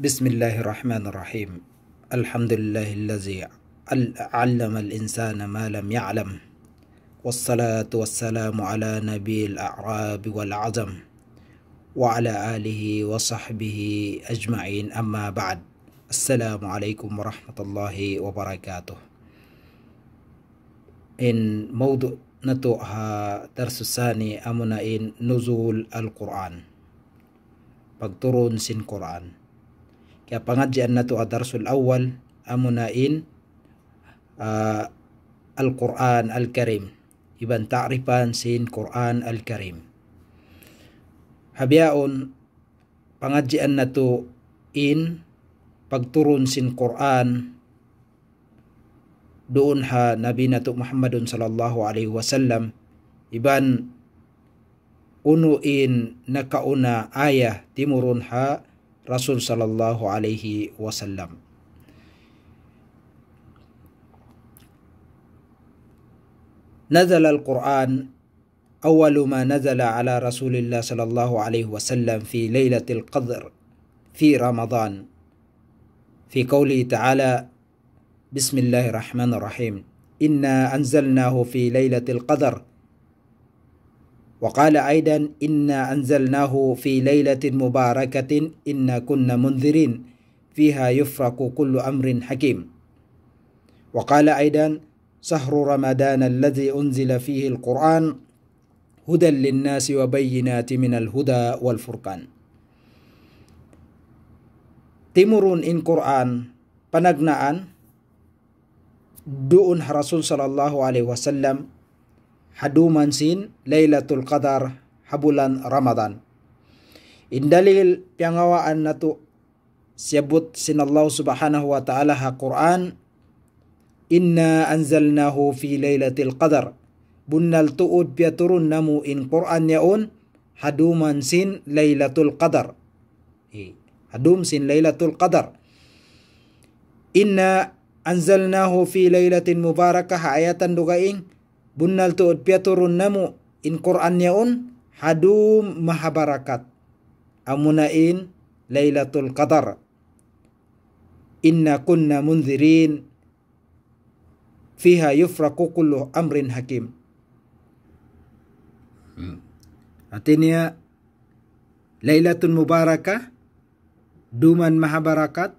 Bismillahirrahmanirrahim. Alhamdulillahillazi allama al-insana ma lam ya'lam. Wassalatu wassalamu ala nabiyil a'rabi wal azam wa ala alihi wa sahbihi ajma'in, amma ba'd. Assalamualaikum warahmatullahi wabarakatuh. In mawdu' nato ha darsusani amunain nuzul al-Quran, pagturun sin Quran. Kaya pengajian nato darsul awal amunain Al-Quran Al-Karim, iban ta'rifan sin Quran Al-Karim. Habiaon pengajian nato in pagturun sin Quran doon ha Nabi nato Muhammadun sallallahu alaihi wasallam, iban unuin nakauna ayah timurun ha Rasul sallallahu alaihi wasallam. نزل القرآن أول ما نزل على رسول الله صلى الله عليه وسلم في ليلة القدر في رمضان، في قوله تعالى: بسم الله الرحمن الرحيم، إنا أنزلناه في ليلة القدر. وقال أيضا: إنا أنزلناه في ليلة مباركة إنا كنا منذرين فيها يفرق كل أمر حكيم. وقال أيضا: شهر رمضان الذي أنزل فيه القرآن هدى للناس وبينات من الهدى والفرقان. Timurun in Quran panagnaan doon Rasul sallallahu alaihi wasallam haduman sin Lailatul Qadar habulan Ramadan. Indalil piangawaan nato siyabut sin Allah subhanahu wa ta'ala ha Quran, inna anzalnahu fi Lailatul Qadar, bunnal tuud piaturun namu in Quran yaon haduman sin Lailatul Qadar. Hadum sin Lailatul Qadar. Inna anzalnahu fi lailatin mubarakah, ayatan dugaing bunnal tuud piaturun namu in Quran yaon hadum mahabarakat amunain Lailatul Qadar. Inna kunna munzirin fiha yufraqu kullu amrin hakim. Artinya Lailatul Mubarakah, duman mahabarakat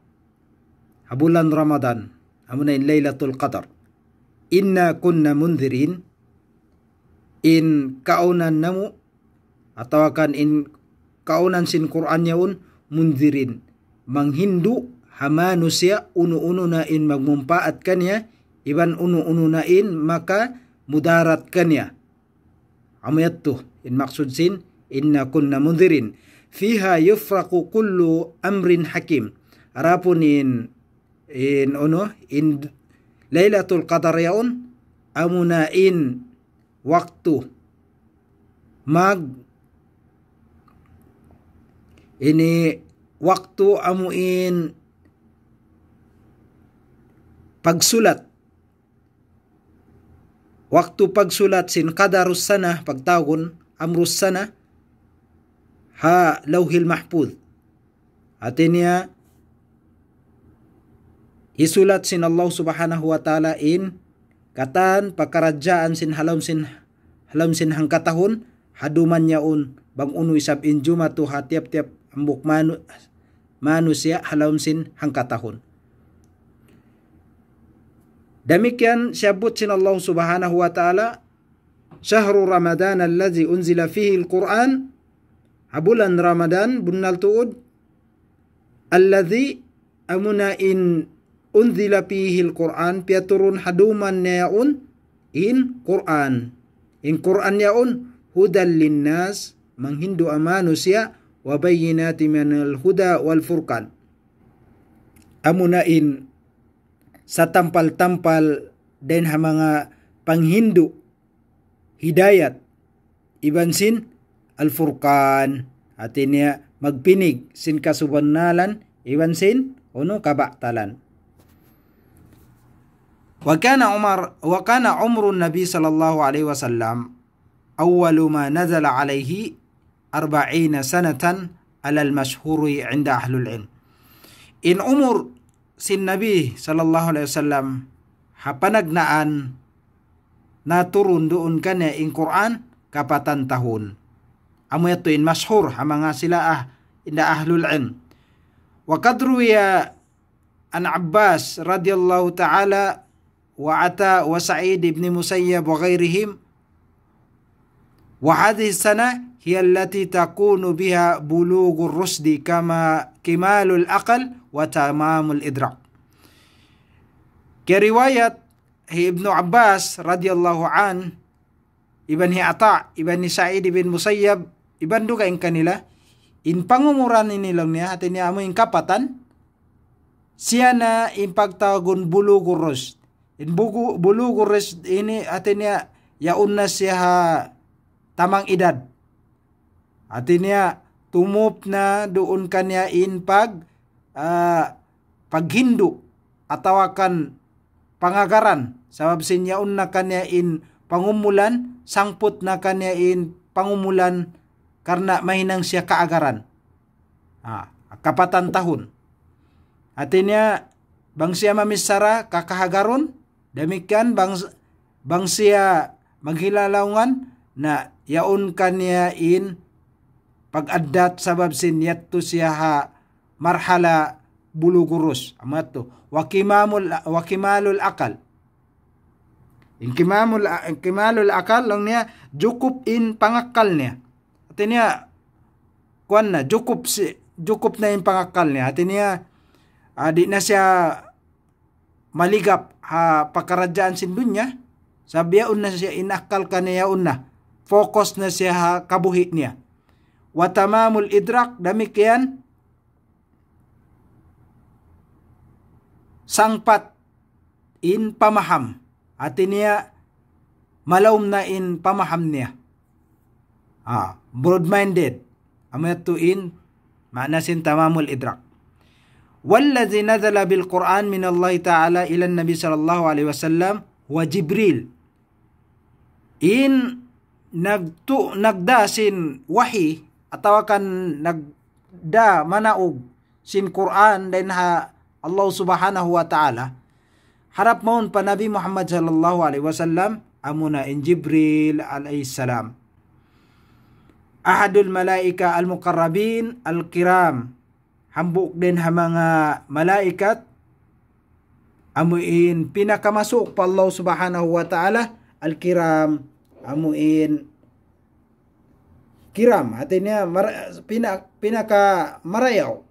habulan Ramadan amunain Lailatul Qadar. Inna kunna munzirin, in kaunan namu atau akan in kaunan sin Quran yaun munzirin, menghindu hamanusia unu-unu na in magmumpaatkan ya, iban unu-unu na in maka mudaratkan ya. Amayat tuh in maksud sin inna kunna munzirin fiha yufraqu kullu amrin hakim. Arapun in Lailatul Qadar yaun amunain waktu waktu amuin pagsulat, waktu pagsulat sin qadarus sanah, pagtawon amrus sanah ha lauhil mahfuz. Artinya isulat sin Allah subhanahu wa ta'ala in katan pakarajaan sin halam sin hangkatahun haduman yaun bang unu isab in jumatu ha tiap-tiap ambuk manusia halam sin hangkatahun. Demikian syabut sin Allah subhanahu wa ta'ala, syahrul Ramadan alladzi unzila fihi al-Quran, habulan Ramadan bunnal tuud alladzi amuna in unzila fihi al-Quran, piaturun haduman yaun in Quran. In Quran yaun hudal linnas, menghindu manusia, wa bayyinati minal huda wal furqan. Amuna in sa tampal-tampal dan ha mga panghindu hidayat, iban sin al-furqan, artinya magpinig sin kasubanalan, iban sin kabaktalan. Wa kana umrun Nabi sallallahu alaihi wasallam awwalu ma nazala alaihi 40 sanatan على المشهور عند أهل العلم. in umur sin Nabi sallallahu alaihi wasallam hapanagnaan na turun doon kanya in Quran kapatan tahun. Amo ito in mashhur ha mga sila inda ahlul ilm. Wa kadruya an Abbas radhiyallahu ta'ala wa Ata wa Sa'id ibn Musayyab wa ghairihim wa hadhihi sana hiya allati takunu biha bulughur rusdi kama kimalul aql wa tamamul idrak. Keriwayat Ibnu Abbas radhiyallahu an, iban hi Ata, iban ni Sa'id ibn Musayyab, iban duga in kanila, in pangumuran nilang niya, hati niya amo in kapatan, siya na in pagtawagon bulugur rusd. In bulugur rusd ini hati niya, yaun na siya tamang edad. Hati niya, tumup na doon kanya in paghindu, atawakan pangagaran. Sabab sinyaon na kanya in pangumulan, sangput na kanya in pangumulan karena mahinang siya kaagaran. Kapatan tahun. Artinya, bang siya mamisara kakahagaron, demikian bang siya maghilalungan na yaon kanya in pag-addat sabab sinyat to siya marhala bulugurus. Amato. Wakimalul akal. In kimalul akal lang niya jukup in pangakal niya. Ati niya kuan na jukup na in pangakal niya. Ati niya di na siya maligap pagkaradyaan sin dunya. Sabiyaon na siya inakal kaniya una. Focus na siya kabuhi niya. Watamamul idrak damikian sangpat in pamaham. Ati niya malawm na in pamaham niya. Broad-minded. Amato in ma'nasin tamamul idrak. Walladhi nazala bil Quran min Allah Ta'ala ila Nabi sallallahu alaihi wasallam wa Jibril. In nagdasin wahi atawa kan nagda manaog sin Quran din Allah subhanahu wa ta'ala harap maun pa Nabi Muhammad sallallahu alaihi wasallam amuna in Jibril alayhi salam ahadul malaika al muqarrabin al kiram hambuk din ha mga malaikat amuin pinakamasuk pa Allah subhanahu wa ta'ala al kiram amuin kiram artinya pinaka marayaw.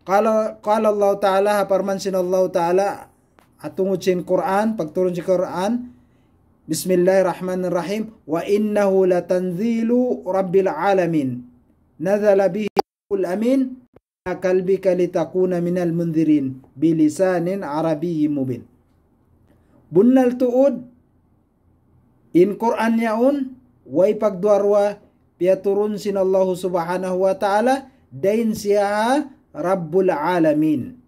Qala Allah Ta'ala haparman sin Allah Ta'ala atungod sin Quran pagturun si Quran Bismillahirrahmanirrahim wa innahu latanzilu rabbil alamin nazala bihi al amin qalbika litakuna minal munzirin bilisanin arabiyyin mubin. Bunnal tuod in Quran yaun way pagduarwa piaturun sin Allah subhanahu wa ta'ala dain siya Rabbul Alamin.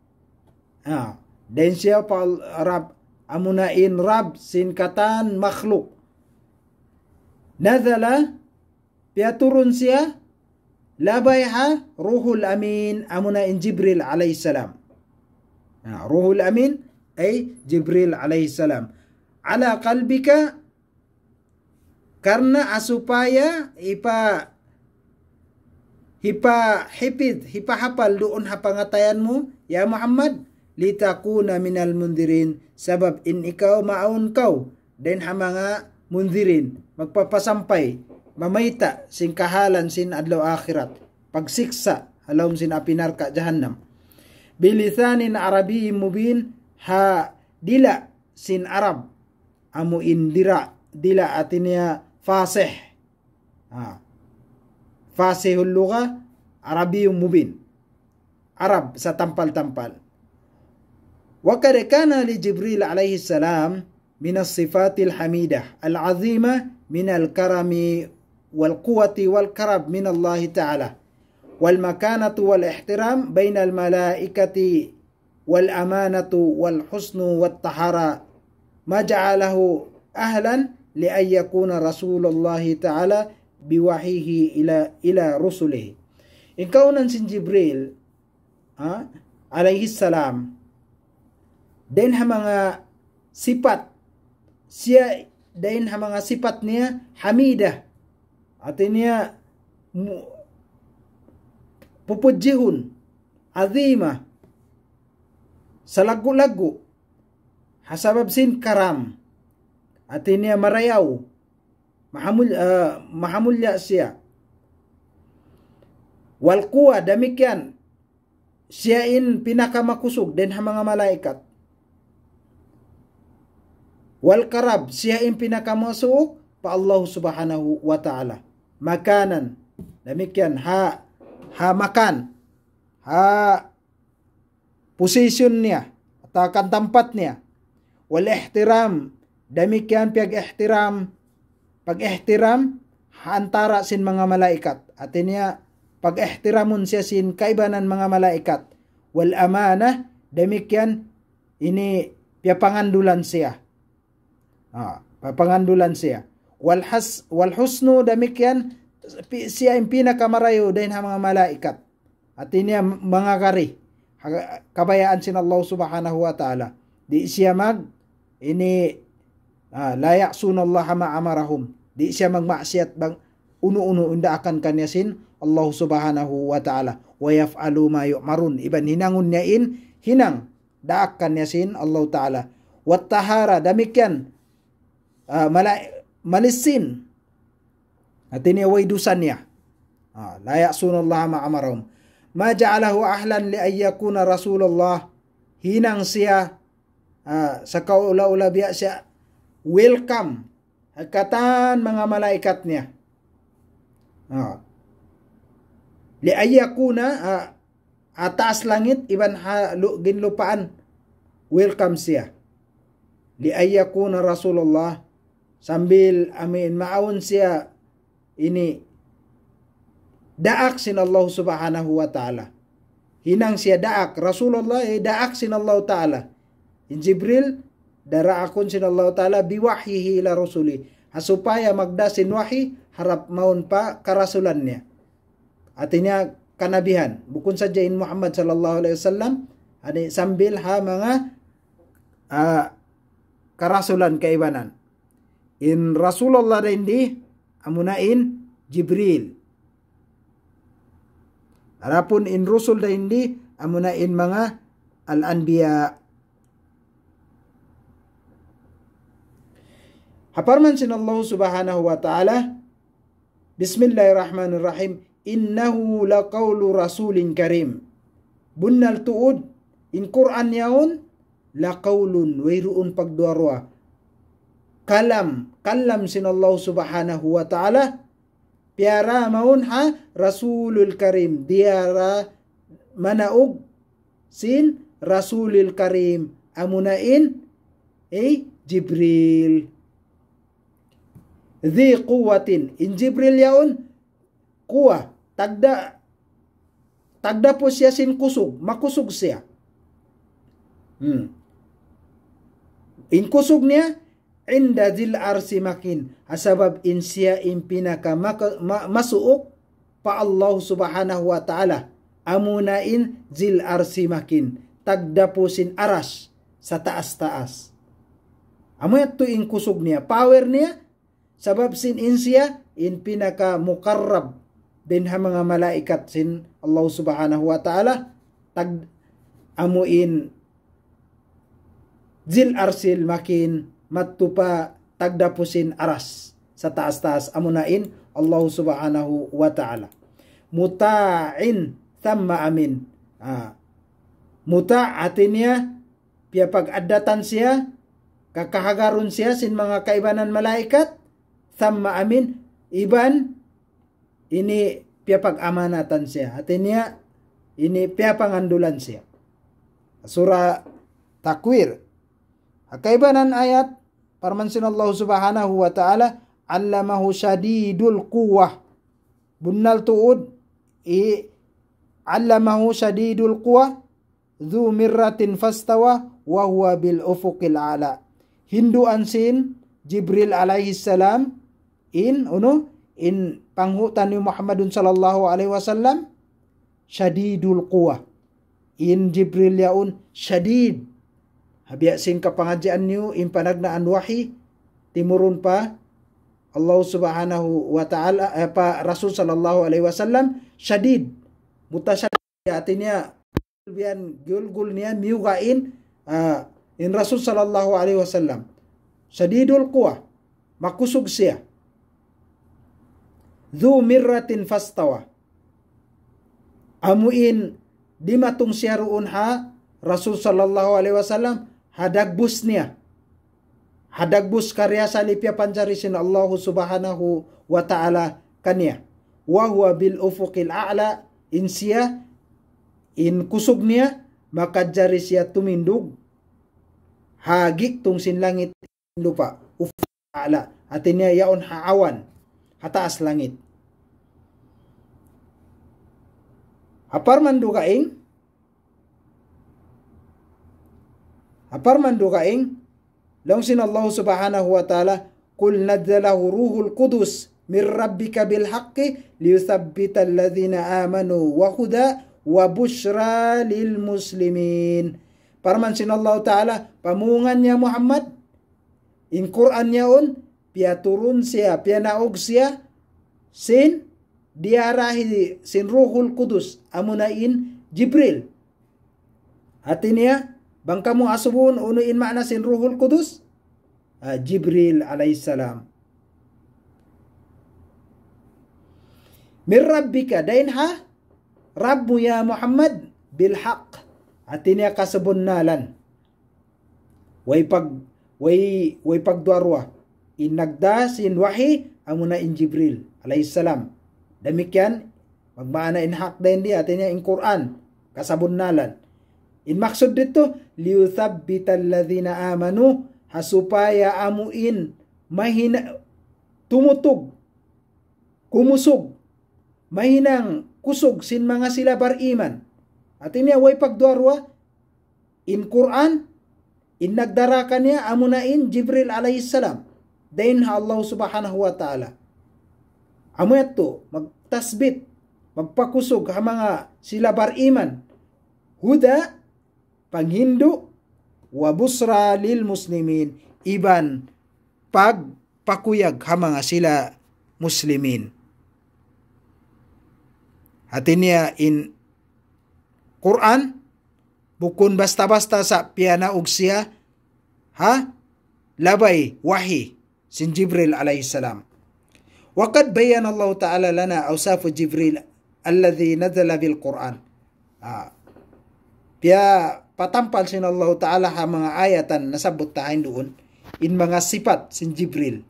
Dan siapa Rab amunain Rab singkatan makhluk. Nazala piaturun siya labayha Ruhul Amin amunain Jibril alaihi salam. Ruhul Amin ay Jibril alaihi salam. Ala qalbika karena asupaya hipahapal doon hapangatayan mo ya Muhammad litakuna minal mundirin sabab in ikaw maun kau den ha mga mundirin magpapasampay mamayta sin kahalan sin adlaw akhirat pagsiksa halom sin apinarka jahannam bilisanin arabiyyin mubin ha dila sin Arab amu indira dila atinya fasih fasihul lugha Arabiyyun mubin. Arab sa tampal-tampal. Wa kad kana li Jibril alayhi salam min as-sifatil hamidah al-azimah min al-karami wal quwwati wal karab min Allah ta'ala wal makanatu wal ihtiram bain al-malaikati wal amanatu wal husnu wat tahara ma ja'alahu ahlan li an yakuna Rasulullah ta'ala biwahihi ila rusulihi. Ikaw nan sin Jibril alaihi salam den ha mga sifat siya den ha mga sifat niya hamidah artinya pupujihun azimah sa lagu-lagu hasabab sin karam artinya marayaw mahamulya siya wal quwa demikian siyain pinakamakusog den ha mga malaikat wal karab siyain pinakamasuk pa Allah subhanahu wa ta'ala makanan demikian ha makan ha position niya atau kan tempat niya wal ihtiram demikian pag-ihtiram antara sin mga malaikat artinya pag-ihtiramun siya sin kaibanan mga malaikat wal amanah demikian ini piapangandulan siya papangandulan siya wal husnu demikian siya yung pinakamarayo din ha mga malaikat artinya mga kari kabayaan sin Allah subhanahu wa ta'ala di siya ini la ya'sunallaha ma amarahum di siya magmaksiat bang uno inda akan kanya sin Allah subhanahu wa ta'ala wa yaf'alu ma yu'marun iban hinangun niyain hinang daak kanya sin Allah ta'ala wat tahara demikian malisin artinya way dusan niya la ya'sunallaha ma amarahum ma ja'alahu ahlan li ayyakuna rasulullah hinang siya sa kaula-ula biya siya welcome hakatan mga malaikat niya li ayyakuna atas langit iban ginlupaan welcome siya li ayyakuna rasulullah sambil amin maawon siya ini daak sin Allah subhanahu wa ta'ala hinang siya daak rasulullah daak sin Allah ta'ala in Jibril daraakon sin Allah ta'ala biwahyihi ila rasuli supaya magdasin wahi harap maun pa karasulan niya artinya kanabihan bukun saja in Muhammad sallallahu alaihi wasallam ani sambil ha mga karasulan kaibanan in Rasulullah hindi amunain Jibril arapun in Rasul hindi amunain mga al-anbiya haparman sin Allah subhanahu wa ta'ala bismillahirrahmanirrahim innahu laqawlu rasulin karim bunnal tuud in Quran yaun laqawlun wayruun pagduarwa kalam sin Allah subhanahu wa ta'ala piara maun ha rasulul karim diara manaug sin rasulil karim amunain Jibril dhi quwwatin in Jibril yaun kuwa tagda po siya sin kusog makusog siya in kusog niya inda zil arsi makin asabab in siya in pinaka masuok pa Allah subhanahu wa ta'ala amunain zil arsi makin tagda po sin aras sa taas-taas amoy to in kusog niya power niya sabab sin in siya in pinaka mukarrab din ha mga malaikat sin Allah subhanahu wa ta'ala tag amuin zil arsil makin matupa tagdapusin aras sa taas-taas amunain Allah subhanahu wa ta'ala muta'in thamma amin muta' atinya piya pag-addatan siya kakahagaron siya sin mga kaibanan malaikat thamma amin iban ini piya pag-amanatan siya atinya ini piya pangandulan siya surah Takwir kaibanan ayat parman sin Allah subhanahu wa ta'ala allamahu syadidul quwwah bunnal tuud allamahu syadidul quwwah dzu mirratin fastawa wa huwa bil ufuqil ala hindu ansin Jibril alaihi salam in panghutan ni Muhammadun sallallahu alaihi wasallam syadidul quwwah in Jibril yaun syadid. Habiya sin kapangajian niyo in panagnaan wahi timurun pa Allah subhanahu wa ta'ala pa Rasul sallallahu alaihi wasallam syadid mutasyadid artinya bian gul niya miugain in Rasul sallallahu alaihi wasallam syadidul quwa makusug siya dzu mirratin fastawa amuin dimatung siya ruun ha Rasul sallallahu alaihi wasallam hadagbus niya hadagbus karya salipya pancarisin Allah subhanahu wa ta'ala kanya wa huwa bil ufuqil a'la insiya in kusog niya makajari siya tumindog hagi tung sin langit lupa ufuq a'la artinya yaon haawan hataas langit aparman dugaing Langsin Allah subhanahu wa ta'ala Qul nadzalahu ruhul qudus min rabbika bil haqqi liyuthabbita alladhina amanu wa huda wa bushra lil muslimin. Parman sin Allah ta'ala pamungannya Muhammad in Quran yaun pia turun siya pia naog siya sin diarahi sin ruhul qudus amunain Jibril hatinya bang kamu asubun unuin makna sin ruhul kudus Jibril alaihissalam min rabbika dain ha Rabbu ya Muhammad bil haq artinya kasebunnalan way pagduarwa inagda sin wahi amuna in Jibril alaihissalam demikian magmaana in haq din di artinya in Quran kasabunnalan in maksud dito liyuthabbital ladzina amanu hasupaya amuin mahina tumutug kumusog mahinang kusog sin mga sila bariman artinya way pagduarwa in Quran in nagdara kanya amunain Jibril alaihissalam dain ha Allah subhanahu wa ta'ala amu yato magtasbit magpakusog ha mga sila bariman huda panghindu wa busra lil muslimin iban pagpakuyag ha mga sila muslimin hatinya in Quran bukun basta-basta sa piyana og siya ha labay wahi sin Jibril alaihissalam waqad bayyana Allah ta'ala lana awsaf Jibril alladhi nazala bil Quran Pia patampal sin Allah Ta'ala ha mga ayatan nasabot tahain doon in mga sifat sin Jibril.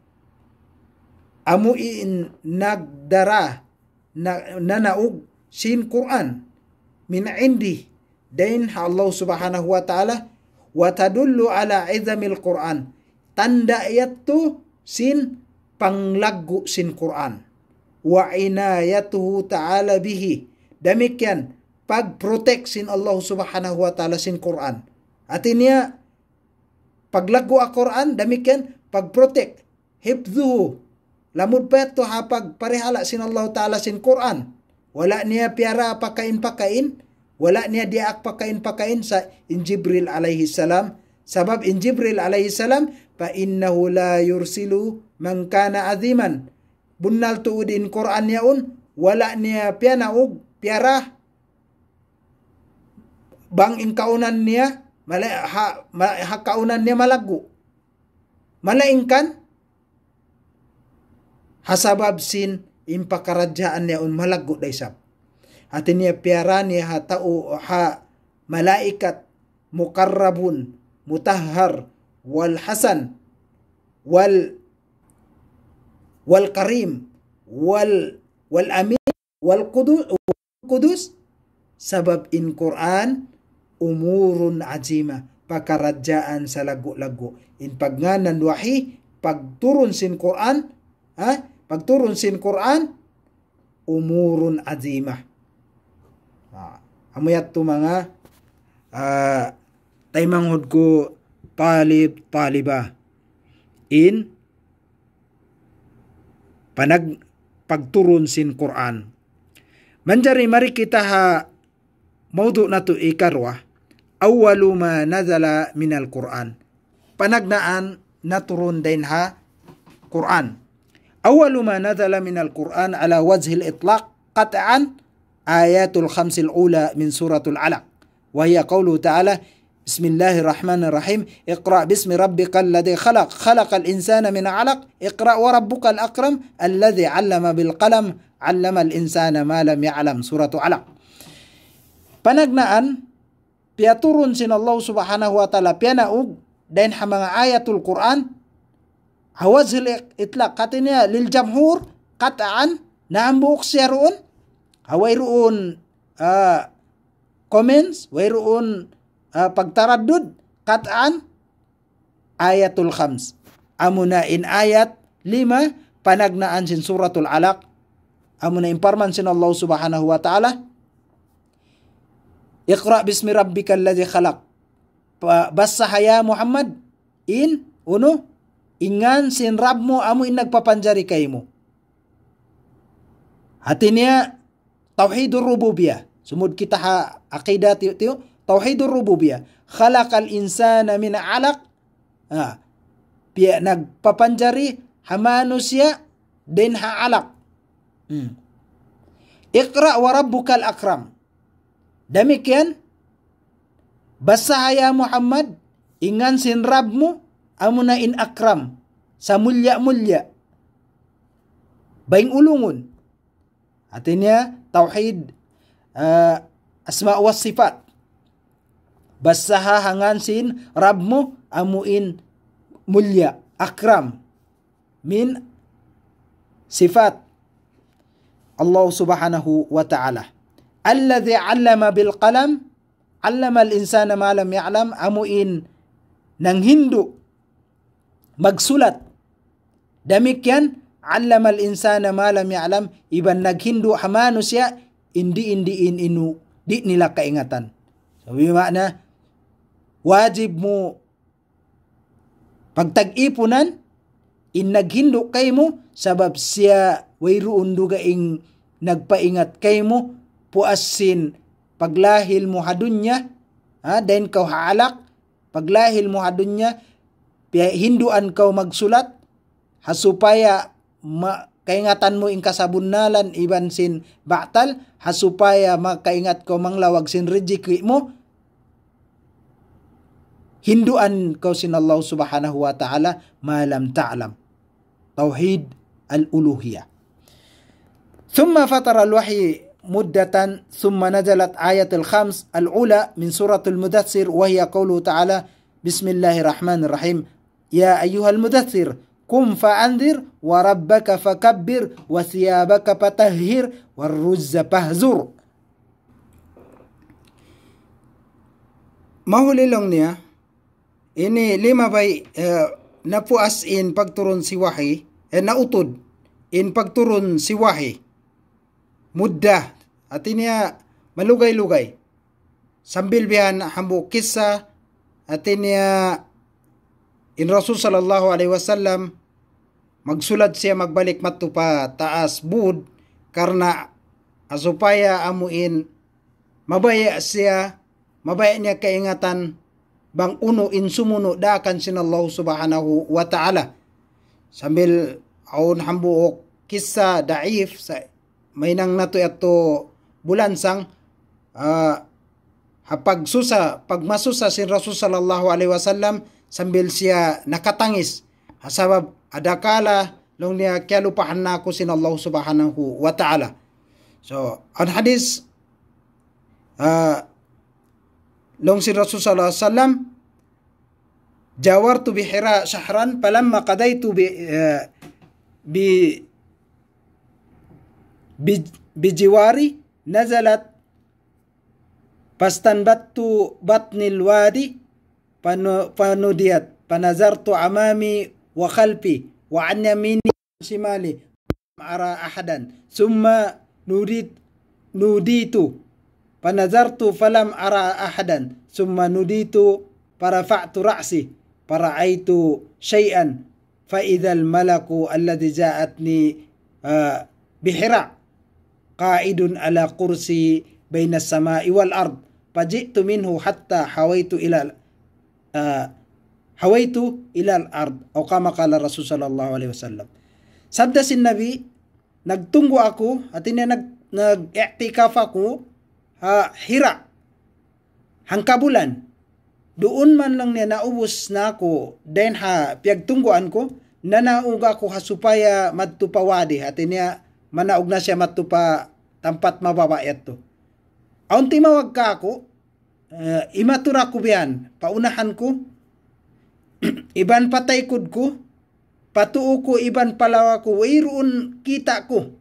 Amu in nagdara nanaog sin Quran min indi dain ha Allah Subhanahu wa Ta'ala wa tadullu ala izamil Quran. Tanda yatto sin panglaggo sin Quran. Wa inayatuhu ta'ala bihi. Demikian pag-protect sin Allah subhanahu wa ta'ala sin Quran. Artinya, paglago a Quran, demikian pag-protect. Hibzuhu. Lamud pa ito ha pagparehala sin Allah ta'ala sin Quran. Wala niya piara pakain-pakain. Wala niya diak pakain-pakain sa in Jibril alaihi salam. Sabab in Jibril alaihi salam, fa innahu la yursilu man kana aziman. Bunnal tuudin Quran yaun, wala niya pianaog, piara. Bang in kaunan niya, kaunan niya malago. Malaingkan, hasabab sin impakaradyaan niya un malago daysab. Atin niya piara niya ha malaikat mukarrabun mutahhar wal hasan wal karim wal amin wal qudus sabab in Quran umurun azima pakaradyaan sa lago-lago in pagnganan wahi pagturun sin Quran pagturun sin Quran umurun azima amuyat to mga taymanghod ko taliba in pagturun sin Quran manjari mari kita ha mawdu na to ikarwa, awwalu ma nazala minal Quran. Panagnaan naturun din ha Quran. Awwalu ma nazala minal Quran ala wajhil itlaq qat'an ayatul khamsil ula min suratul Alaq. Wa hiya qawluhu ta'ala Bismillahirrahmanirrahim. Iqra' bismi rabbikal ladzi khalaq. Khalaqal insana min 'alaq. Iqra' wa rabbukal akram alladzi 'allama bil qalam. 'Allamal insana ma lam ya'lam. Suratul Alaq. Panagnaan piaturun sin Allah Subhanahu wa taala pianaug dain ha mga ayatul Quran hawazil itlaq katanya lil jamhur qat'an naambuok siya roon haway roon comments way roon pagtaraddud qat'an ayatul khams amuna in ayat 5 panagnaan sin suratul Alaq amuna imparman sin Allah Subhanahu wa taala Iqra' bismi rabbikal ladzi khalaq. Basa ya Muhammad in ingan sin Rabbmo amo in nagpapanjari kaymo. Hatinya tauhidur rububiyah. Sumud kita ha aqidah tiyo tauhidur rububiyah. Khalaqal insana min 'alaq. Pia nagpapanjari ha manusia din ha 'alaq. Iqra' wa rabbukal akram. Demikian basa ya Muhammad ingan sin Rabbmu amuna in akram sa mulya-mulya baing ulungun artinya tauhid asma wa sifat basaha hangan sin Rabbmu amuin mulya akram min sifat Allah Subhanahu wa ta'ala alladzi 'allama bil qalam 'allama al insana ma lam ya'lam amuin nang hindu magsulat demikian 'allama al insana ma lam ya'lam iban naghindu ha manusia indi inu di nila kaingatan so makna wajib mo pagtag-ipunan in naghindu kaymo sabab siya wayroon dugaing nagpaingat kaymo puasin paglahil mo hadunya then kau haalak paglahil mo hadunya hinduan kau magsulat hasupaya kaingatan mo ing kasabunnalan iban sin ba'tal hasupaya makaingat kau manglawag sin rejeki mo hinduan kau sin Allah Subhanahu wa ta'ala malam ta'lam tauhid al-uluhiyah. Thumma fatara al-wahyi مدة ثم نزلت آية الخمس الأولى من سورة المدثر وهي قوله تعالى بسم الله الرحمن الرحيم يا أيها المدثر قم فأنذر وربك فكبر وثيابك فطهر والرجز فاهجر. Mahulilong niya ini 5 bay napuas in pagturun si wahi nautod in pagturun si wahi muddah artinya malugay-lugay sambil bihan hambu kisah artinya in Rasul sallallahu alaihi wasallam magsulat siya magbalik matu pa taas bud karena supaya amuin mabaya niya kaingatan bang uno in sumuno dakan sin Allah Subhanahu wa ta'ala sambil aun hambu kisah daif may nang nato ato bulansang pagmasusa si Rasul sallallahu alaihi wasallam sambil siya nakatangis hasabab adakala long niya kaya lupahan na ako sin Allah Subhanahu wa ta'ala. So ang hadis long si Rasul sallallahu alaihi wasallam jawartu bi Hira shahran falamma qadaitu bijiwari nazalat pastanbattu batnil wadi panudiyat panazartu amami wa khalfi wa an yamini shimali ara ahadan summa nuditu panazartu falam ara ahadan summa nuditu parafa'tu ra'si para'aitu syai'an fa idzal malaku alladhi ja'atni bihira qa'idun ala kursi baina as-sama'i wal ard faji'tu minhu hatta hawaitu ila al-ard o kama kala Rasul sallallahu alaihi wasallam. Sabda sin Nabi, nagtunggo ako at nag-i'tikaf ako Hira hangkabulan. Doon man lang niya naubos na ako then piyagtungguan ko nanauga ko supaya madtupawadi at niya manaog na siya matupa tampat mababayat to. Aun timawag ka ako imatura ko biyan paunahan ko iban patay kud ko patuo ko iban palawa ko wayroon kita ko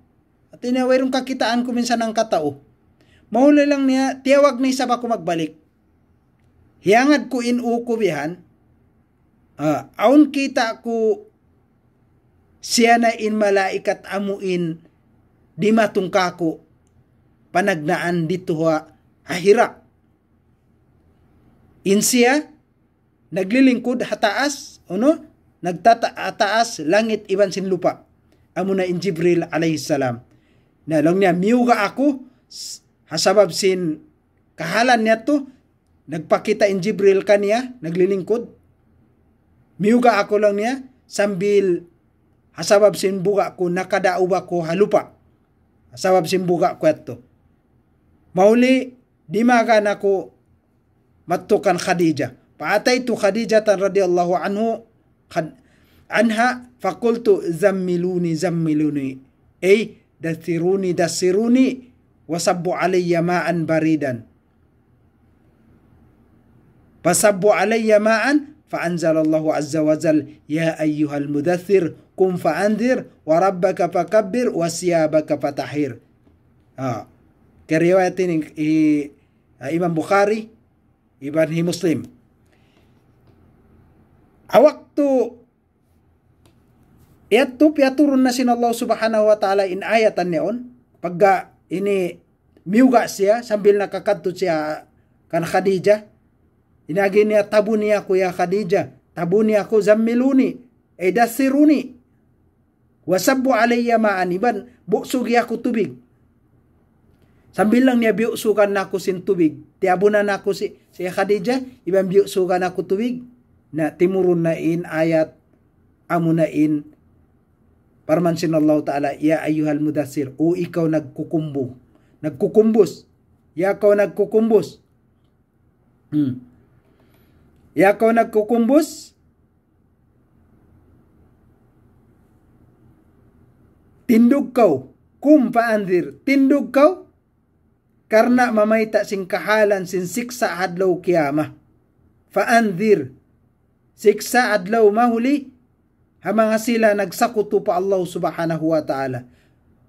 at niya wayroon kakitaan ko minsan ang katao. Mahuli lang niya tiyawag ni isa ba ko magbalik. Hiyangad ko inuko bihan aun kita ko siya na in malaikat amuin di matungka ko panagnaan dito Hira. Insiya naglilingkod hataas nagtataas langit iban sin lupa. Amo na in Jibril alayhi salam. Na lang niya miuga ako hasabab sin kahalan niya to nagpakita in Jibril kaniya naglilingkod. Miuga ako lang niya sambil hasabab sin buga ko nakadaob ako halupa. Hasabab sin buga ko ato. Mauli di magan ako matukan Khadijah. Paatay tu Khadijah radhiyallahu anha fakultu zammiluni ay dasiruni wasabbu alayya ma'an baridan. Fasabbu alayya ma'an fa'anzalallahu azza wa jal ya ayyuhal mudaththir kum fa'anzir wa rabbaka fakabbir wa siyabaka fatahhir. Keriwayatin Imam Bukhari Ibn Muslim. Awaktu ito piaturun na sin Allah subhanahu wa ta'ala in ayatan niyon pagga ini miuga siya sambil nakakadto siya kan Khadijah inagi niya tabu niya ko ya Khadijah tabu niya ko zammiluni dasiruni wasabbu alayya ma'an iban buksugi ako tubig sambil lang niya biusukan nako sin tubig tiabunan nako si Khadijah iban biusukan ako tubig na timurun na in ayat amuna in parman sin Allah ta'ala ya ayyuhal mudaththir o ikaw nagkukumbos ya ikaw nagkukumbos ya ikaw nagkukumbos tindog kaw kum paandir tindog kaw karna mamayta sing kahalan sin siksa adlaw kiyama faandir siksa adlaw mahuli hamanga sila nagsakuto pa Allah subhanahu wa ta'ala.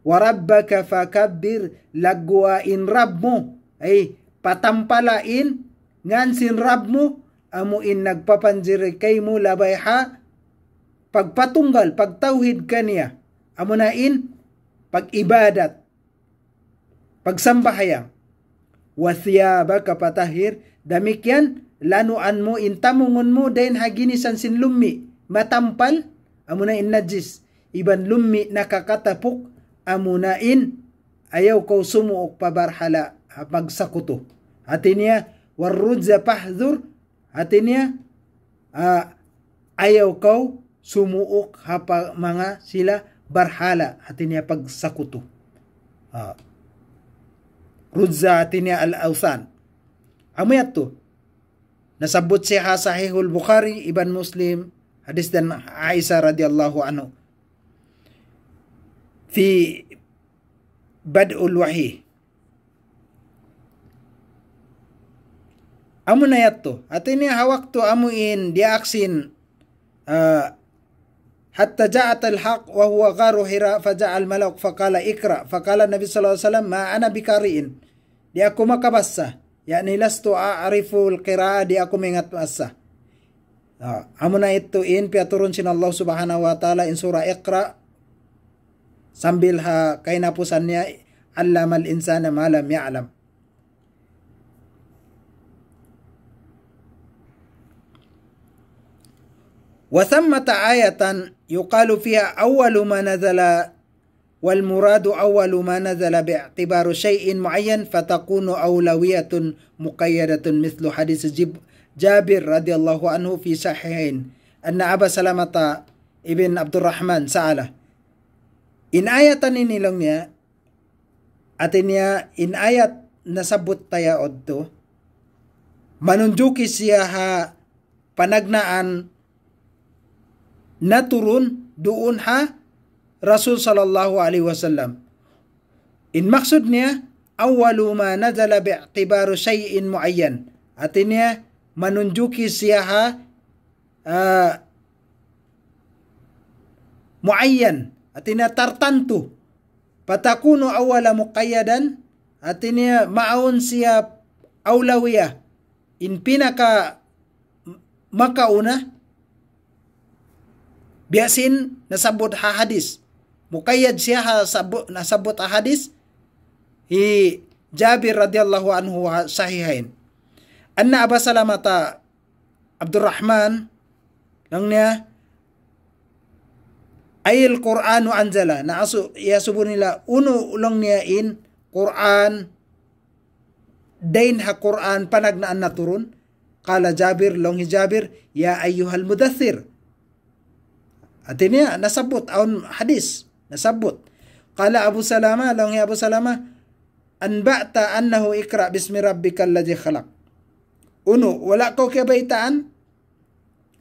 Wa rabbaka fakabbir lagwain Rabb mo ay patampalain ngan sin Rabb mo amuin nagpapanjiri kay mo labay pagpatunggal pagtauhid kaniya amunain pagibadat pagsambahayang wa thiyabaka patahhir damikyan lanuan mo intamungon mo dahin haginisan sin lummi matampal amunain najis iban lummi nakakatapok amunain ayaw ko sumuok pabarhala pagsakuto hatinya warrudza pahdhur hatinya ayaw ko sumuok hapa mga sila barhala hatinya pagsakuto rudza hatinya al-awsan amuyat to nasabot siya sahihul Bukhari Ibn Muslim hadis dan Aisyah radhiyallahu anhu fi bad'ul wahyi amun ayat to atini hawak to amuin dia aksin hatta ja'at al-haq wa huwa gharu Hira faja'al malak faqala ikra faqala Nabi sallallahu alaihi wasallam ma ana bikariin dia aku makabassa yakni lastu a'rifu al-qira'ah dia aku mengat basa amuna ito in piaturun sin Allah subhanahu wa ta'ala in surah Iqra sambil kainapusan niya allamal insana ma lam ya'lam wa thammata ayatan yuqalu fiha awwalu ma nazala والمراد أول ما نزل باعتبار شيء معين فتكون أولوية مقيدة مثل حديث جابر رضي الله عنه في صحيحين أن أبا سلمة ابن عبد الرحمن سأله in ayatan ini langnya artinya in ayat nasabut tayaod to manunjuki siya panagnaan naturun doon Rasul sallallahu alaihi wasallam. In maksudnya awwalu ma nazala bi'tibaru syai'in muayyan. Artinya menunjuki siya muayyan. Artinya tertentu. Patakunu awwala muqayyadan. Artinya maun siya aulawiyah. In pinaka makauna biasin nasabot hadis. Muqayyad siya nasabot hadis hi Jabir radhiyallahu anhu sahihain. Anna Aba Salamata Abdurrahman langnya ayil Qur'anu anzala na asu ya subunila uno ulang niya in Qur'an dain ha Qur'an panagnaan na turun kala Jabir long hi Jabir ya ayyuhal mudaththir. Artinya nasabot aun hadis nasabot. Qala Abu Salama long hi Abu Salama anba'ta annahu ikra bismi rabbikal ladzi khalaq. Uno wala ko kabaitaan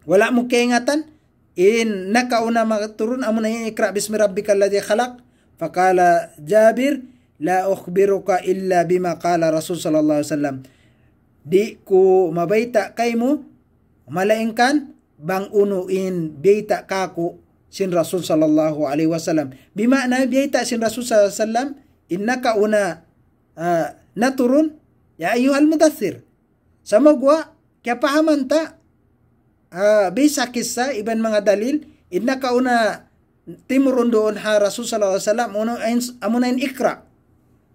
wala mo kaingatan in nakauna maturun amuna in ikra bismi rabbikal ladzi khalaq. Faqala Jabir la ukhbiruka illa bima qala Rasul sallallahu alaihi wasallam. Di ko mabaita kaymo malaingkan bang unuin beita kaku sin Rasul sallallahu alaihi wasallam. Bimana beita sin Rasul sallallahu alaihi wasallam innaka una naturun ya ayyuhal mudaththir. Sama gua kaya pahaman ta bisa kisah iban mga dalil innaka una timurun doon ha Rasul sallallahu alaihi wasallam amunain ikra.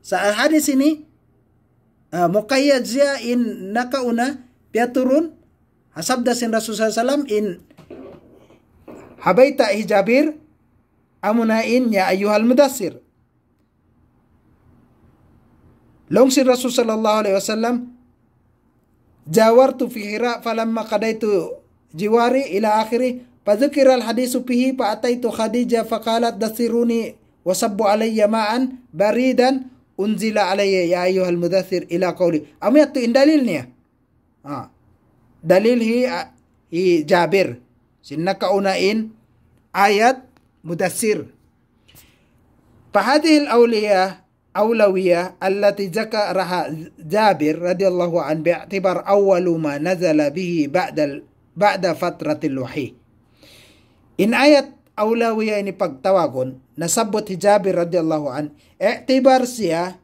Sa hadis ini muqayyad siya in nakauna piaturun hasabda sin Rasul sallallahu alaihi wasallam in habaita Jabir amunain ya ayyuhal mudaththir. Long sin Rasul sallallahu alaihi wasallam jawartu fi Hira falamma qadaitu jiwari ila akhiri fadzukira al hadisu fihi fa ataitu Khadijah faqalat dathiruni wa sabbu alayya ma'an baridan unzila alayya ya ayyuhal mudaththir ila qawli. Amiyat tu in dalilnya. Dalil hi Jabir sinna kaunain ayat mudaththir. Fahadhihi al-awliya awlawiyah allati zakaraha Jabir radhiyallahu an bi'tibar awwalu ma nazala bihi ba'da fatratil wahyi. In ayat awlawiyah ini pagtawagon nasabot hi Jabir radhiyallahu an i'tibar siya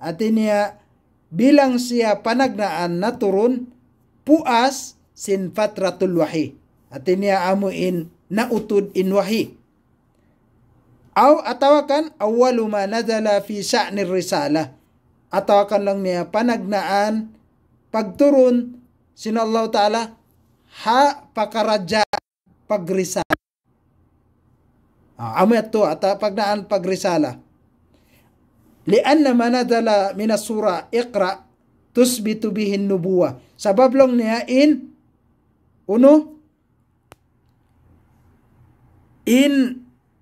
artinya bilang siya panagnaan na turun puas sin fatratul wahyi. Artinya amuin nautud in wahyi. Atawakan awwalu ma nazala fi sya'nir risalah. Atawakan lang niya panagnaan pagturun sin Allah Ta'ala pakaraja pagrisala. Amet to ata pagnaan pagrisala. Lianna ma nazala min as-surah Iqra tusbitu bihi an-nubuwah. Sabab lang niya in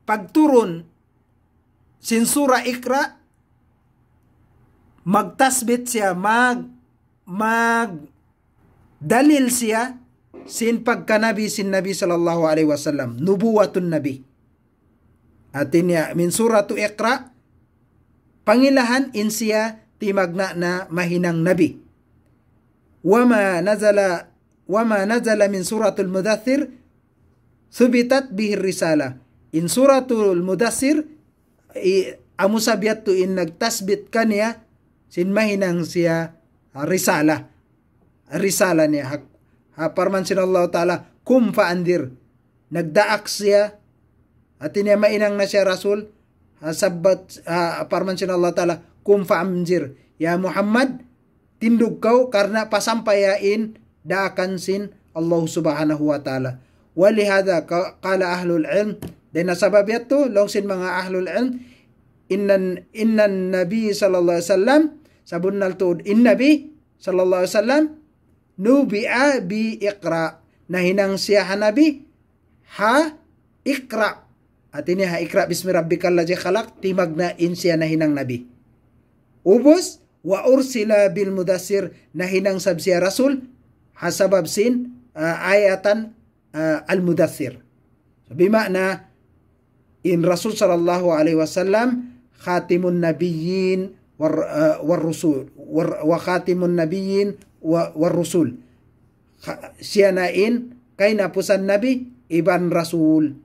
pagturun sin surah Iqra magtasbit siya dalil siya sin pagkanabi sin Nabi sallallahu alaihi wasallam nubuwatun Nabi. Artinya min suratu Iqra pangilahan in siya timagna na mahinang Nabi. Wama nazala min suratul mudaththir subitat bihi risala. In suratul mudaththir amusabiat tu in nagtasbit kaniya sin mahinang siya risala niya parman sin Allah Ta'ala kum faandir nagdaak siya at niya mainang na siya Rasul sabat parman sin Allah Ta'ala kum faandir ya Muhammad tindog kau karena pasampayain daakan sin Allah Subhanahu wa Ta'ala. Walihada qala ahlul ilm dan nasabab yato long sin mga ahlul ilm innan nabi sallallahu alaihi wasallam sabun naltud in nabi sallallahu alaihi wasallam nubi'a bi iqra na hinang siya hanabi ha ikra at ini ha ikra bismi rabbikal ladzi khalaq timag na in siya na hinang nabi ubos wa ursila bil mudassir na hinang sab siya rasul hasabab sin ayatan al mudassir so bima'na in rasul sallallahu alaihi wasallam khatimun nabiyyin war rusul wa khatimun nabiyyin war rusul siya nain kay napusan nabi iban rasul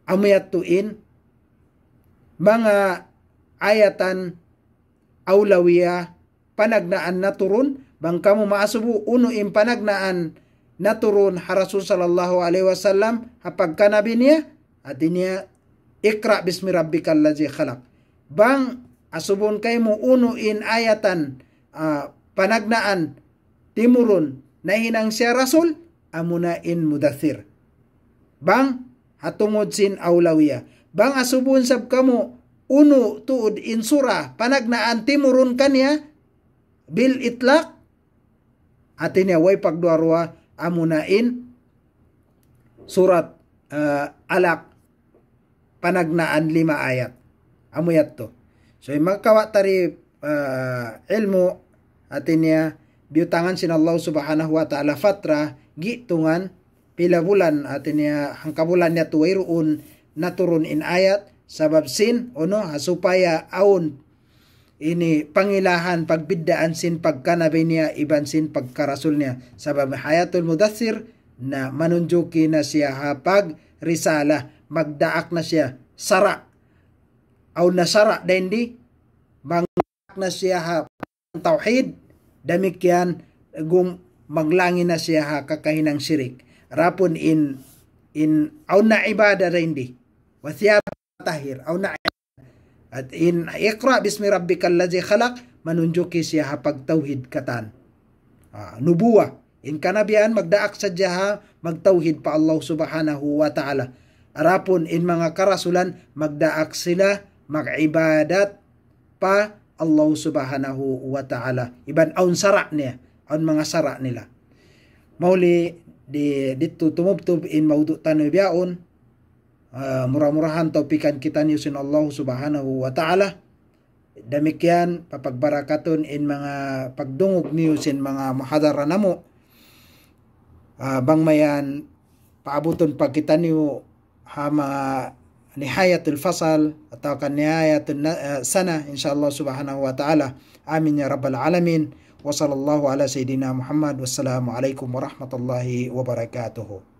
amyatuin mga ayatan awlawiya panagnaan na turun bang kamu maasubu uno in panagnaan na turun ha rasul sallallahu alaihi wasallam hapag kanabi niya at niya ikra bismi rabbikal ladzi khalaq bang asubon kay mo uno in ayatan panagnaan timurun na hinang siya rasul amuna in mudathir bang hatungod sin awlawiya bang asubon sab kamo uno tuod in surah panagnaan timurun kanya bil itlaq atinya way pagduarwa amuna in surat alaq panagnaan 5 ayat amuyat to so magkawa tari ilmu atinya biutangan sin Allah subhanahu wa ta'ala fatra gitungan pila bulan atinya hangkabulan niya tuwairuun naturun in ayat sabab sin supaya aun ini pangilahan pagbiddaan sin pagkanabi niya iban sin pagkarasul niya sabab hayatul mudaththir na manunjuki na siya hapag risala magdaak na siya sara aw nasara dendi magdaak na siya hapag tauhid damikyan gum maglangin na siya ha kakahinang syirik rapun in aw na ibada dendi wathiyab tahir aw na at in iqra bismi rabbikal ladzi khalaq manunjuki siya hapag tauhid katan nubuwa in kanabian magdaak sadya ha magtauhid pa Allah subhanahu wa ta'ala arapon in mga karasulan magdaak sila magibadat pa Allah subhanahu wa ta'ala iban aun sara niya aun mga sara nila mauli dito tumubtub in maudu tanoy biyaon murah-murahan taupikan kita ni sin Allah subhanahu wa ta'ala damikyan papagbarakaton in mga pagdungog niyo sin mga muhadara namo bang mayan paabuton pag kita niyo ha mga nihayatul fasal atau kan nihayatul sana insyaallah subhanahu wa ta'ala amin ya rabbal alamin wa sallallahu ala sayidina Muhammad wassalamu alaikum warahmatullahi wabarakatuh.